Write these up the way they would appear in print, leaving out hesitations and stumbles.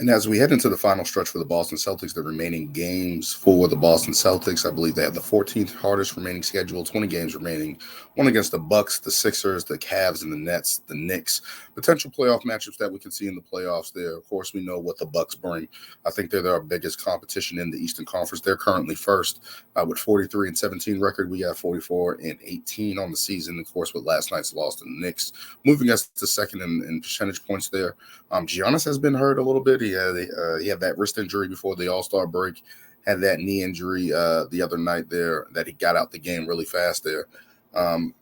And as we head into the final stretch for the Boston Celtics, the remaining games for the Boston Celtics, I believe they have the 14th hardest remaining schedule, 20 games remaining, one against the Bucks, the Sixers, the Cavs, and the Nets, the Knicks. Potential playoff matchups that we can see in the playoffs there. Of course, we know what the Bucks bring. I think they're our biggest competition in the Eastern Conference. They're currently first with 43 and 17 record. We got 44 and 18 on the season. Of course, with last night's loss to the Knicks, moving us to second in percentage points there. Giannis has been hurt a little bit. He had that wrist injury before the All Star break. Had that knee injury the other night there that he got out the game really fast there. Um,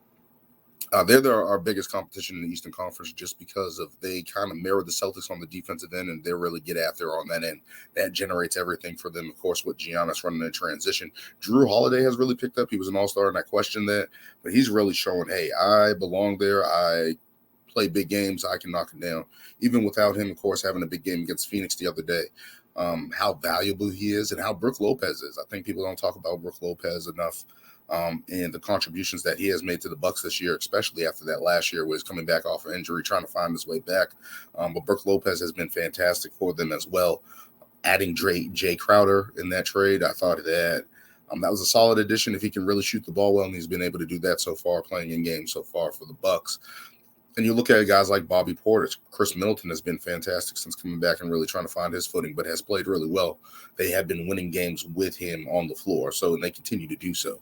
they're our biggest competition in the Eastern Conference just because of they kind of mirror the Celtics on the defensive end and they really get after on that end. That generates everything for them, of course, with Giannis running in transition. Drew Holiday has really picked up. He was an all-star and I questioned that, but he's really showing, hey, I belong there. I play big games. I can knock him down. Even without him, of course, having a big game against Phoenix the other day. How valuable he is and how Brook Lopez is. I think people don't talk about Brook Lopez enough and the contributions that he has made to the Bucks this year, especially after that last year was coming back off of injury, trying to find his way back. But Brook Lopez has been fantastic for them as well. Adding Jay Crowder in that trade, I thought that was a solid addition if he can really shoot the ball well, and he's been able to do that so far, playing in games so far for the Bucks. And you look at guys like Bobby Portis. Chris Middleton has been fantastic since coming back and really trying to find his footing, but has played really well. They have been winning games with him on the floor, so and they continue to do so.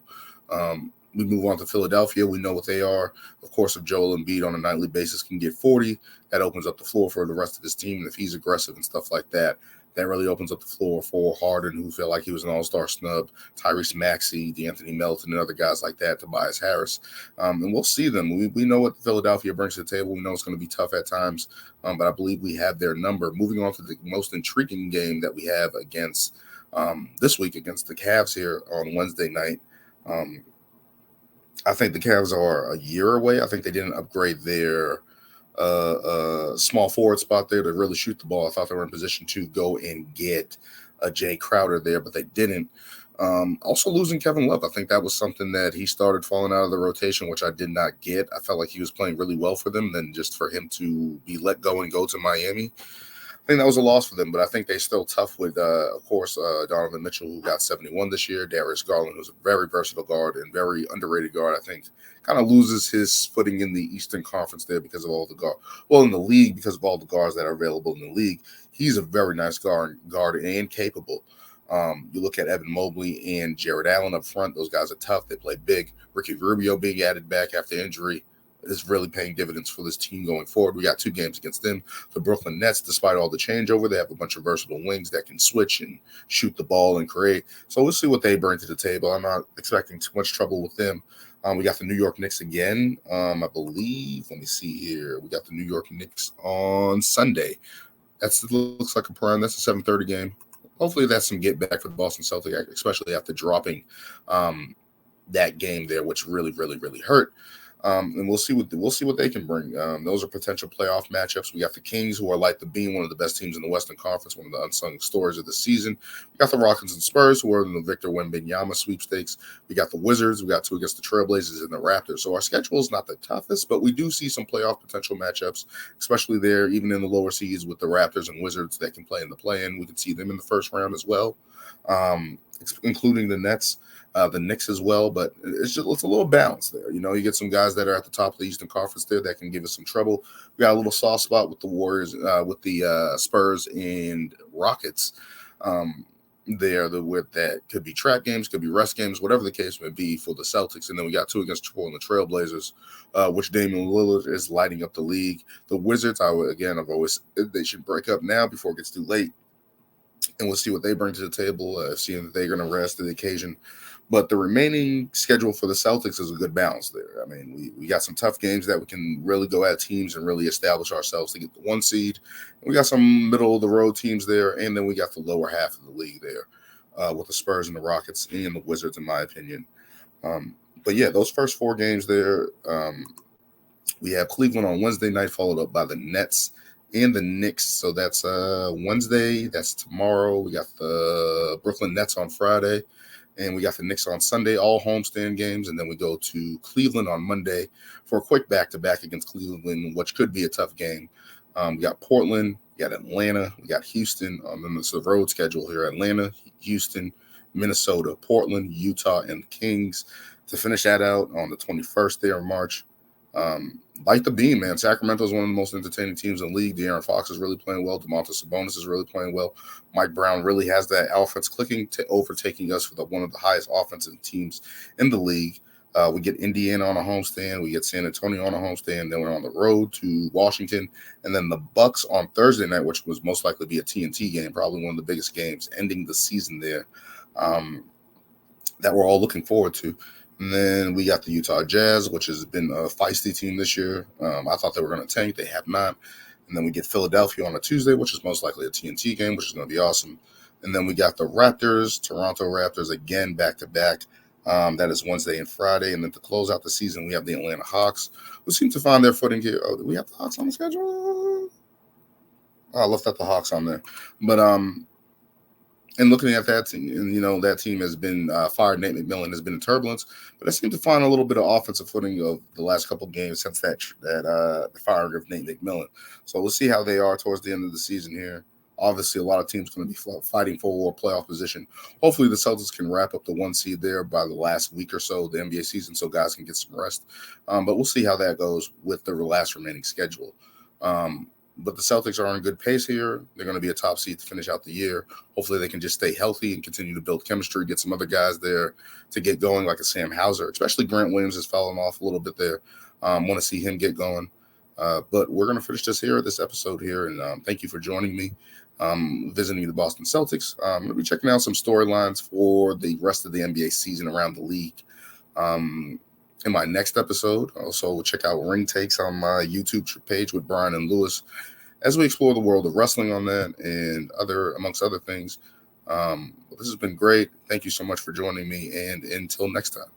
We move on to Philadelphia. We know what they are. Of course, if Joel Embiid on a nightly basis can get 40, that opens up the floor for the rest of his team. And if he's aggressive and stuff like that, that really opens up the floor for Harden, who felt like he was an all-star snub, Tyrese Maxey, D'Anthony Melton, and other guys like that, Tobias Harris. And we'll see them. We know what Philadelphia brings to the table. We know it's going to be tough at times, but I believe we have their number. Moving on to the most intriguing game that we have against this week against the Cavs here on Wednesday night. I think the Cavs are a year away. I think they didn't upgrade their small forward spot there to really shoot the ball. I thought they were in position to go and get a Jay Crowder there, but they didn't. Also losing Kevin Love. I think that was something that he started falling out of the rotation, which I did not get. I felt like he was playing really well for them. Then just for him to be let go and go to Miami, I think that was a loss for them, but I think they're still tough with, of course, Donovan Mitchell, who got 71 this year. Darius Garland, who's a very versatile guard and very underrated guard, I think, kind of loses his footing in the Eastern Conference there because of all the guard. Well, in the league, because of all the guards that are available in the league, he's a very nice guard and capable. You look at Evan Mobley and Jared Allen up front; those guys are tough. They play big. Ricky Rubio being added back after injury is really paying dividends for this team going forward. We got two games against them. The Brooklyn Nets, despite all the changeover, they have a bunch of versatile wings that can switch and shoot the ball and create. So we'll see what they bring to the table. I'm not expecting too much trouble with them. We got the New York Knicks again. I believe, let me see here. We got the New York Knicks on Sunday. That looks like a prime. That's a 7:30 game. Hopefully that's some get back for the Boston Celtics, especially after dropping that game there, which really, really, really hurt. And we'll see what they can bring. Those are potential playoff matchups. We got the Kings, who are like the being one of the best teams in the Western Conference, one of the unsung stories of the season. We got the Rockets and Spurs, who are in the Victor Wembanyama sweepstakes. We got the Wizards. We got two against the Trailblazers and the Raptors. So our schedule is not the toughest, but we do see some playoff potential matchups, especially there, even in the lower seeds with the Raptors and Wizards that can play in the play-in. We can see them in the first round as well, including the Nets. The Knicks as well, but it's a little balance there. You know, you get some guys that are at the top of the Eastern Conference there that can give us some trouble. We got a little soft spot with the Warriors, with the Spurs and Rockets where that could be trap games, could be rest games, whatever the case may be for the Celtics. And then we got two against the Trailblazers, which Damian Lillard is lighting up the league. The Wizards, I've always said they should break up now before it gets too late. And we'll see what they bring to the table, seeing that they're going to rest to the occasion. But the remaining schedule for the Celtics is a good balance there. I mean, we got some tough games that we can really go at teams and really establish ourselves to get the one seed. We got some middle-of-the-road teams there, and then we got the lower half of the league there with the Spurs and the Rockets and the Wizards, in my opinion. But, yeah, those first four games there, we have Cleveland on Wednesday night, followed up by the Nets and the Knicks. So that's Wednesday. That's tomorrow. We got the Brooklyn Nets on Friday. And we got the Knicks on Sunday, all homestand games. And then we go to Cleveland on Monday for a quick back-to-back against Cleveland, which could be a tough game. We got Portland We got Atlanta, we got Houston. Then it's the road schedule here: Atlanta, Houston, Minnesota, Portland, Utah, and Kings. To finish that out on the 21st there of March. Like the beam, man. Sacramento is one of the most entertaining teams in the league. De'Aaron Fox is really playing well. Domantas Sabonis is really playing well. Mike Brown really has that offense clicking, to overtaking us for one of the highest offensive teams in the league. We get Indiana on a homestand. We get San Antonio on a homestand. Then we're on the road to Washington, and then the Bucks on Thursday night, which was most likely be a TNT game, probably one of the biggest games, ending the season there. That we're all looking forward to. And then we got the Utah Jazz, which has been a feisty team this year. I thought they were going to tank. They have not. And then we get Philadelphia on a Tuesday, which is most likely a TNT game, which is going to be awesome. And then we got the Raptors, Toronto Raptors, again, back-to-back. That is Wednesday and Friday. And then to close out the season, we have the Atlanta Hawks, who seem to find their footing here. Oh, do we have the Hawks on the schedule? Oh, I left out the Hawks on there. But and looking at that team, and that team has been fired. Nate McMillan has been in turbulence, but I seem to find a little bit of offensive footing of the last couple of games since that the firing of Nate McMillan. So we'll see how they are towards the end of the season here. Obviously, a lot of teams going to be fighting for a playoff position. Hopefully, the Celtics can wrap up the 1 seed there by the last week or so of the NBA season, so guys can get some rest. But we'll see how that goes with the last remaining schedule. But the Celtics are on a good pace here. They're going to be a top seed to finish out the year. Hopefully they can just stay healthy and continue to build chemistry, get some other guys there to get going, like a Sam Hauser. Especially Grant Williams has fallen off a little bit there. Want to see him get going. But we're going to finish this episode here. And thank you for joining me, visiting the Boston Celtics. I'm going to be checking out some storylines for the rest of the NBA season around the league. In my next episode, also check out Ring Takes on my YouTube page with Brian and Lewis as we explore the world of wrestling on that and amongst other things. This has been great. Thank you so much for joining me, and until next time.